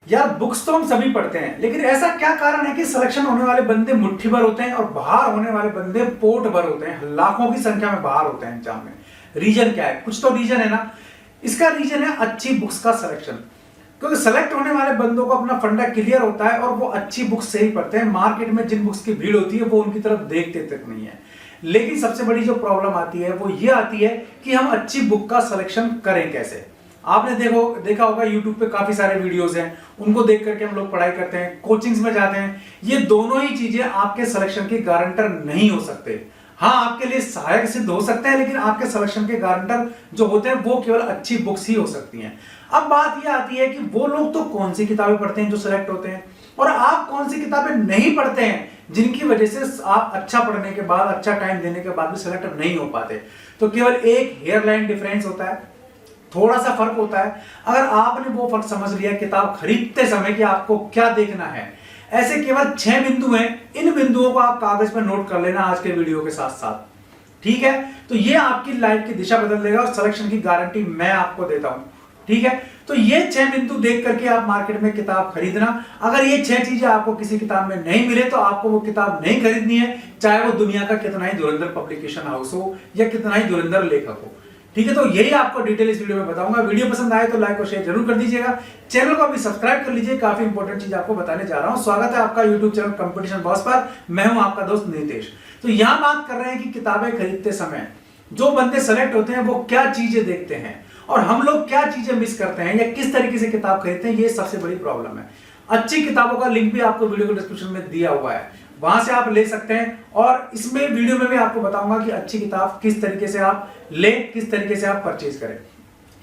यार बुक्स तो हम सभी पढ़ते हैं, लेकिन ऐसा क्या कारण है कि सिलेक्शन होने वाले बंदे मुट्ठी भर होते हैं और बाहर होने वाले बंदे पोट भर होते हैं, लाखों की संख्या में बाहर होते हैं एग्जाम में। रीजन क्या है? कुछ तो रीजन है ना। इसका रीजन है अच्छी बुक्स का सिलेक्शन। क्योंकि सेलेक्ट होने वाले बंदों को अपना फंडा क्लियर होता है और वो अच्छी बुक्स से ही पढ़ते हैं। मार्केट में जिन बुक्स की भीड़ होती है वो उनकी तरफ देखते तक नहीं है। लेकिन सबसे बड़ी जो प्रॉब्लम आती है वो ये आती है कि हम अच्छी बुक का सिलेक्शन करें कैसे। आपने देखा होगा यूट्यूब पे काफी सारे वीडियोस हैं, उनको देख करके हम लोग पढ़ाई करते हैं, कोचिंग्स में जाते हैं। ये दोनों ही चीजें आपके सिलेक्शन के गारंटर नहीं हो सकते। हाँ, आपके लिए सहायक सिद्ध हो सकते हैं, लेकिन आपके सिलेक्शन के गारंटर जो होते हैं वो केवल अच्छी बुक्स ही हो सकती हैं। अब बात यह आती है कि वो लोग तो कौन सी किताबें पढ़ते हैं जो सिलेक्ट होते हैं, और आप कौन सी किताबें नहीं पढ़ते हैं जिनकी वजह से आप अच्छा पढ़ने के बाद, अच्छा टाइम देने के बाद भी सिलेक्ट नहीं हो पाते। तो केवल एक हेयरलाइन डिफरेंस होता है, थोड़ा सा फर्क होता है। अगर आपने वो फर्क समझ लिया किताब खरीदते समय कि आपको क्या देखना है, ऐसे केवल 6 बिंदु हैं। इन बिंदुओं को आप कागज पर नोट कर लेना आज के वीडियो के साथ साथ, ठीक है? तो ये आपकी लाइफ की दिशा बदल देगा और सिलेक्शन की गारंटी मैं आपको देता हूं, ठीक है? तो ये 6 बिंदु देख करके आप मार्केट में किताब खरीदना। अगर ये 6 चीजें आपको किसी किताब में नहीं मिले तो आपको वो किताब नहीं खरीदनी है, चाहे वो दुनिया का कितना ही धुरंधर पब्लिकेशन हाउस हो या कितना ही धुरंधर लेखक हो, ठीक है? तो यही आपको डिटेल इस वीडियो में बताऊंगा। वीडियो पसंद आए तो लाइक और शेयर जरूर कर दीजिएगा। चैनल को अभी सब्सक्राइब कर लीजिए, काफी इंपॉर्टेंट चीज आपको बताने जा रहा हूं। स्वागत है आपका यूट्यूब चैनल कंपटीशन बॉस पर। मैं हूं आपका दोस्त नीतीश। तो यहां बात कर रहे हैं कि किताबें खरीदते समय जो बंदे सेलेक्ट होते हैं वो क्या चीजें देखते हैं और हम लोग क्या चीजें मिस करते हैं या किस तरीके से किताब खरीदते हैं, ये सबसे बड़ी प्रॉब्लम है। अच्छी किताबों का लिंक भी आपको वीडियो के डिस्क्रिप्शन में दिया हुआ है, वहां से आप ले सकते हैं। और इसमें वीडियो में भी आपको बताऊंगा कि अच्छी किताब किस तरीके से आप ले, किस तरीके से आप परचेज करें।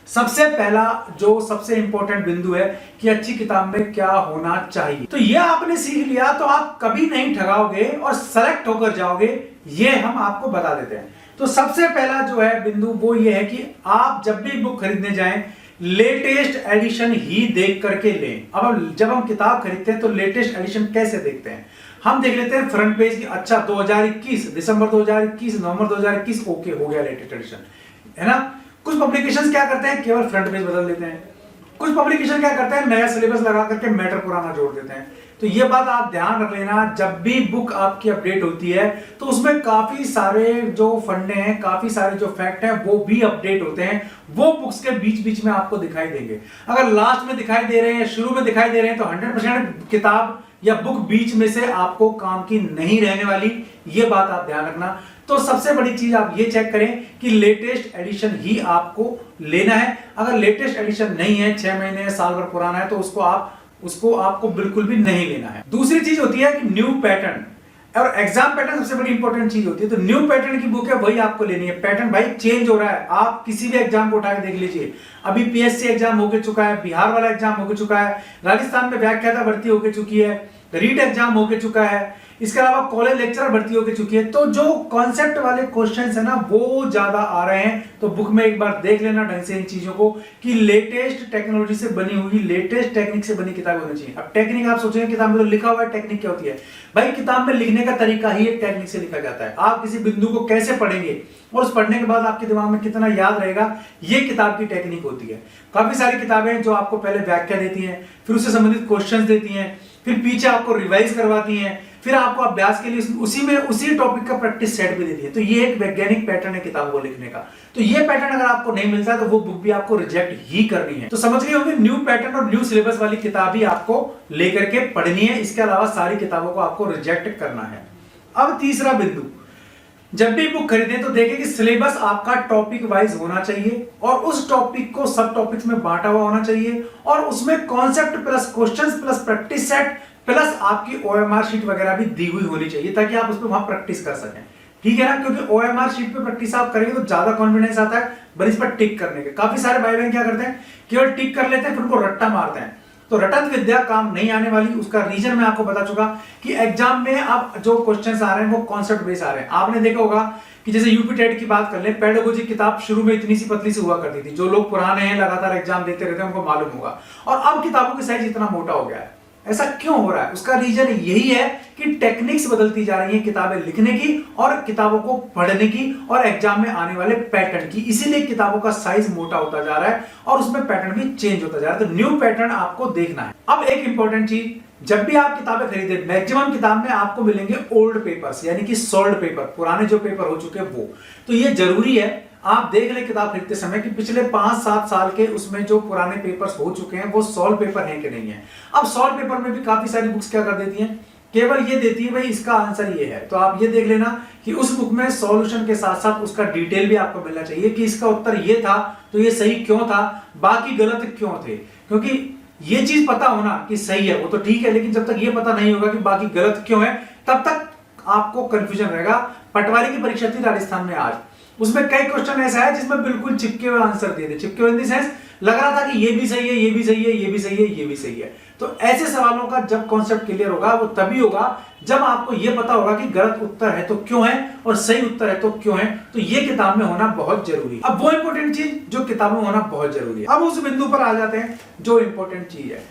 सबसे पहला जो सबसे इंपॉर्टेंट बिंदु है कि अच्छी किताब में क्या होना चाहिए, तो यह आपने सीख लिया तो आप कभी नहीं ठगाओगे और सेलेक्ट होकर जाओगे, ये हम आपको बता देते हैं। तो सबसे पहला जो है बिंदु वो ये है कि आप जब भी बुक खरीदने जाएं लेटेस्ट एडिशन ही देख करके लें। अब जब हम किताब खरीदते हैं तो लेटेस्ट एडिशन कैसे देखते हैं? हम देख लेते हैं फ्रंट पेज की, अच्छा 2021 दिसंबर 2021 नवंबर 2021 ओके हो गया लेटेस्ट एडिशन, है ना? कुछ पब्लिकेशंस क्या करते हैं, केवल फ्रंट पेज बदल देते हैं। कुछ पब्लिकेशन क्या करते हैं, नया सिलेबस लगा करके मैटर पुराना जोड़ देते हैं। तो ये बात आप ध्यान रख लेना, जब भी बुक आपकी अपडेट होती है तो उसमें काफी सारे जो फंडे हैं, काफी सारे जो फैक्ट हैं वो भी अपडेट होते हैं। वो बुक्स के बीच बीच में आपको दिखाई देंगे। अगर लास्ट में दिखाई दे रहे हैं, शुरू में दिखाई दे रहे हैं, तो 100% किताब या बुक बीच में से आपको काम की नहीं रहने वाली, ये बात आप ध्यान रखना। तो सबसे बड़ी चीज आप ये चेक करें कि लेटेस्ट एडिशन ही आपको लेना है। अगर लेटेस्ट एडिशन नहीं है, 6 महीने साल भर पुराना है, तो उसको आपको बिल्कुल भी नहीं लेना है। दूसरी चीज होती है कि न्यू पैटर्न, और एग्जाम पैटर्न सबसे बड़ी इंपॉर्टेंट चीज होती है। तो न्यू पैटर्न की बुक है वही आपको लेनी है। पैटर्न भाई चेंज हो रहा है, आप किसी भी एग्जाम को उठा के देख लीजिए। अभी पीएससी एग्जाम होके चुका है, बिहार वाला एग्जाम होके चुका है, राजस्थान में व्याख्याता भर्ती होके चुकी है, रीट एग्जाम होके चुका है, इसके अलावा कॉलेज लेक्चरर भर्ती होके चुकी है। तो जो कॉन्सेप्ट वाले क्वेश्चंस है ना वो ज्यादा आ रहे हैं। तो बुक में एक बार देख लेना ढंग से इन चीजों को कि लेटेस्ट टेक्नोलॉजी से बनी हुई, लेटेस्ट टेक्निक से बनी किताब होनी चाहिए। अब टेक्निक आप सोचेंगे किताब में तो लिखा हुआ है, टेक्निक क्या होती है भाई? किताब में लिखने का तरीका ही एक टेक्निक से लिखा जाता है। आप किसी बिंदु को कैसे पढ़ेंगे और उस पढ़ने के बाद आपके दिमाग में कितना याद रहेगा, ये किताब की टेक्निक होती है। काफी सारी किताबें जो आपको पहले व्याख्या देती हैं, फिर उससे संबंधित क्वेश्चंस देती हैं, फिर पीछे आपको रिवाइज करवाती हैं, फिर आपको अभ्यास के लिए उसी टॉपिक का प्रैक्टिस सेट भी देती है। तो ये एक वैज्ञानिक पैटर्न है किताब को लिखने का। तो ये पैटर्न अगर आपको नहीं मिलता है तो वो बुक भी आपको रिजेक्ट ही करनी है। तो समझ गए होंगे, न्यू पैटर्न और न्यू सिलेबस वाली किताब ही आपको लेकर के पढ़नी है। इसके अलावा सारी किताबों को आपको रिजेक्ट करना है। अब तीसरा बिंदु, जब भी बुक खरीदें तो देखें कि सिलेबस आपका टॉपिक वाइज होना चाहिए और उस टॉपिक को सब टॉपिक्स में बांटा हुआ होना चाहिए और उसमें concept plus questions plus practice set plus आपकी ओएमआर शीट वगैरह भी दी हुई होनी चाहिए ताकि आप उस पर वहां प्रैक्टिस कर सकें, ठीक है ना? क्योंकि ओएमआर शीट पे प्रैक्टिस आप करेंगे तो ज्यादा कॉन्फिडेंस आता है बस इस पर टिक करने के। काफी सारे भाई बहन क्या करते हैं, केवल टिक कर लेते हैं, फिर उनको रट्टा मारते हैं। तो रटत विद्या काम नहीं आने वाली। उसका रीजन मैं आपको बता चुका कि एग्जाम में अब जो क्वेश्चंस आ रहे हैं वो कॉन्सेप्ट बेस आ रहे हैं। आपने देखा होगा कि जैसे यूपी टेट की बात कर ले, पेडागोजी किताब शुरू में इतनी सी पतली सी हुआ करती थी। जो लोग पुराने हैं, लगातार एग्जाम देते रहते हैं, उनको मालूम होगा। और अब किताबों की साइज इतना मोटा हो गया है, ऐसा क्यों हो रहा है? उसका रीजन यही है कि टेक्निक्स बदलती जा रही हैं किताबें लिखने की और किताबों को पढ़ने की और एग्जाम में आने वाले पैटर्न की, इसीलिए किताबों का साइज मोटा होता जा रहा है और उसमें पैटर्न भी चेंज होता जा रहा है। तो न्यू पैटर्न आपको देखना है। अब एक इंपॉर्टेंट चीज, जब भी आप किताबें खरीदे, मैक्सिमम किताब में आपको मिलेंगे ओल्ड पेपर्स, यानी कि सोल्ड पेपर, पुराने जो पेपर हो चुके हैं वो। तो ये जरूरी है आप देख ले किताब खरीदते समय कि पिछले 5-7 साल के उसमें जो पुराने पेपर्स हो चुके हैं वो सॉल्व पेपर हैं कि नहीं है। अब सॉल्व पेपर में भी काफी सारी बुक्स क्या कर देती हैं, केवल ये देती है भाई इसका आंसर ये है, तो आप ये देख लेना कि उस बुक में सॉल्यूशन के साथ साथ उसका डिटेल भी आपको मिलना चाहिए कि इसका उत्तर ये था तो ये सही क्यों था, बाकी गलत क्यों थे। क्योंकि ये चीज पता होना कि सही है वो तो ठीक है, लेकिन जब तक ये पता नहीं होगा कि बाकी गलत क्यों है तब तक आपको कंफ्यूजन रहेगा। पटवारी की परीक्षा थी राजस्थान में आज, उसमें कई क्वेश्चन ऐसा है जिसमें बिल्कुल चिपके हुए आंसर दिए थे, चिपके हुए इन द सेंस लग रहा था कि ये भी सही है, ये भी सही है, ये भी सही है, ये भी सही है। तो ऐसे सवालों का जब कॉन्सेप्ट क्लियर होगा वो तभी होगा जब आपको यह पता होगा कि गलत उत्तर है तो क्यों है और सही उत्तर है तो क्यों है। तो ये किताब में होना बहुत जरूरी है। अब वो इंपॉर्टेंट चीज जो किताब में होना बहुत जरूरी है, अब उस बिंदु पर आ जाते हैं जो इंपॉर्टेंट चीज है।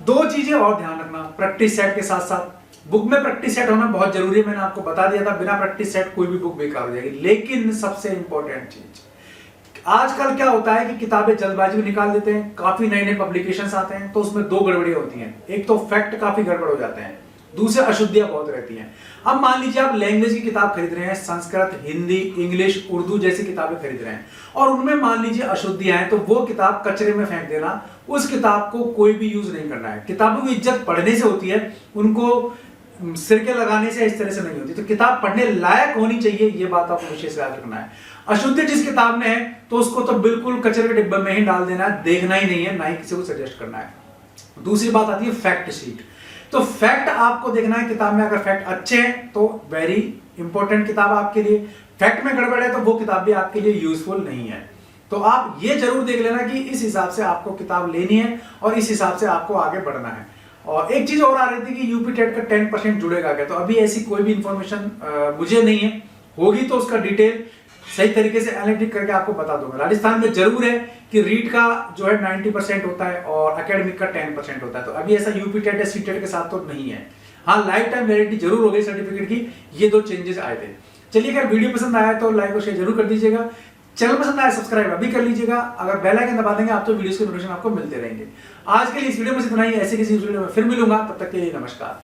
2 चीजें और ध्यान रखना, प्रैक्टिस सेट के साथ साथ बुक में प्रैक्टिस सेट होना बहुत जरूरी है। मैंने आपको बता दिया था बिना प्रैक्टिस सेट कोई भी बुक बेकार हो जाएगी। लेकिन सबसे इंपॉर्टेंट चीज, आजकल क्या होता है कि किताबें जल्दबाजी में निकाल देते हैं, काफी नए नए पब्लिकेशंस आते हैं तो उसमें 2 गड़बड़ियां होती हैं। एक तो फैक्ट काफी गड़बड़ हो जाते हैं, दूसरे अशुद्धियां बहुत रहती हैं। अब मान लीजिए आप लैंग्वेज की किताब खरीद रहे हैं, संस्कृत, हिंदी, इंग्लिश, उर्दू जैसी किताबें खरीद रहे हैं और उनमें मान लीजिए अशुद्धियां हैं, तो वो किताब कचरे में फेंक देना, उस किताब को कोई भी यूज नहीं करना है। किताबों की इज्जत पढ़ने से होती है, उनको सिरके लगाने से इस तरह से नहीं होती। तो किताब पढ़ने लायक होनी चाहिए, ये बात आपको विशेष याद रखना है। अशुद्धि जिस किताब में है तो उसको तो बिल्कुल कचरे के डिब्बे में ही डाल देना है, देखना ही नहीं है, ना ही किसी को सजेस्ट करना है। दूसरी बात आती है फैक्ट शीट। तो फैक्ट आपको देखना है किताब में, अगर फैक्ट अच्छे हैं तो वेरी इंपॉर्टेंट किताब आपके लिए, फैक्ट में गड़बड़ है तो वो किताब भी आपके लिए यूजफुल नहीं है। तो आप ये जरूर देख लेना कि इस हिसाब से आपको किताब लेनी है और इस हिसाब से आपको आगे बढ़ना है। और एक चीज और आ रही थी कि यूपी टेट का 10% जुड़ेगा क्या, तो अभी ऐसी कोई भी इंफॉर्मेशन मुझे नहीं है, होगी तो उसका डिटेल सही तरीके से एनालिटिक करके आपको बता दूंगा। राजस्थान में जरूर है कि रीट का जो है 90% होता है और एकेडमिक का 10% होता है। तो अभी ऐसा यूपी टेट या सी टेट के साथ तो नहीं है। हाँ, लाइफ टाइम वैलिडिटी जरूर हो गई सर्टिफिकेट की, ये 2 चेंजेस आए थे। चलिए, अगर वीडियो पसंद आया तो लाइक और शेयर जरूर कर दीजिएगा। चैनल पसंद आया सब्सक्राइब अभी कर लीजिएगा। अगर बेल आइकन दबा देंगे आप तो वीडियोस के नोटिफिकेशन आपको मिलते रहेंगे। आज के लिए इस वीडियो में इतना ही, ऐसे किसी वीडियो में फिर मिलूंगा, तब तक के लिए नमस्कार।